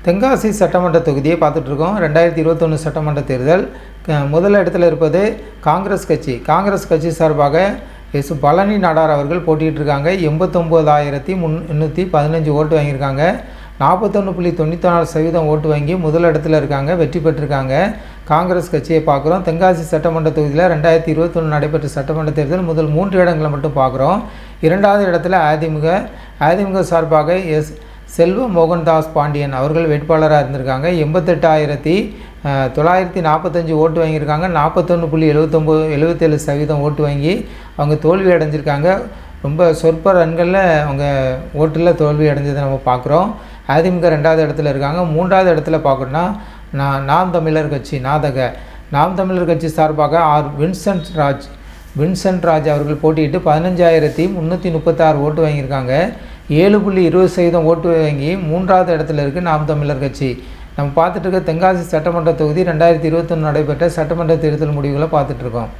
தென்காசி சட்டமன்ற தொகுதியை பார்த்துட்ருக்கோம். 2021 சட்டமன்ற தேர்தல். முதல் இடத்துல இருப்பது காங்கிரஸ் கட்சி சார்பாக பழனி நாடார் அவர்கள் போட்டிகிட்ருக்காங்க. 89,315 ஓட்டு வாங்கியிருக்காங்க. 41.94% ஓட்டு வாங்கி முதல் இடத்துல இருக்காங்க, வெற்றி பெற்றிருக்காங்க. காங்கிரஸ் கட்சியை பார்க்குறோம். தென்காசி சட்டமன்ற தொகுதியில் 2021 நடைபெற்ற சட்டமன்ற தேர்தல் முதல் 3 இடங்களை மட்டும் பார்க்குறோம். 2வது இடத்துல அதிமுக சார்பாக செல்வ மோகன்தாஸ் பாண்டியன் அவர்கள் வேட்பாளராக இருந்திருக்காங்க. 88,945 ஓட்டு வாங்கியிருக்காங்க. 41.77% ஓட்டு வாங்கி அவங்க தோல்வி அடைஞ்சிருக்காங்க. ரொம்ப சொற்ப ரன்களில் அவங்க ஓட்டில் தோல்வி அடைஞ்சதை நம்ம பார்க்குறோம். அதிமுக 2வது இடத்துல இருக்காங்க. 3வது இடத்துல பார்க்கணுன்னா நாம் தமிழர் கட்சி சார்பாக வின்சென்ட் ராஜ் அவர்கள் போட்டியிட்டு 15,336 ஓட்டு வாங்கியிருக்காங்க. 7.20% ஓட்டு வாங்கி 3வது இடத்துல இருக்குது நாம் தமிழர் கட்சி. நம்ம பார்த்துட்டு இருக்க தென்காசி சட்டமன்ற தொகுதி 2021 நடைபெற்ற சட்டமன்ற தேர்தல் முடிவுகளை பார்த்துட்ருக்கோம்.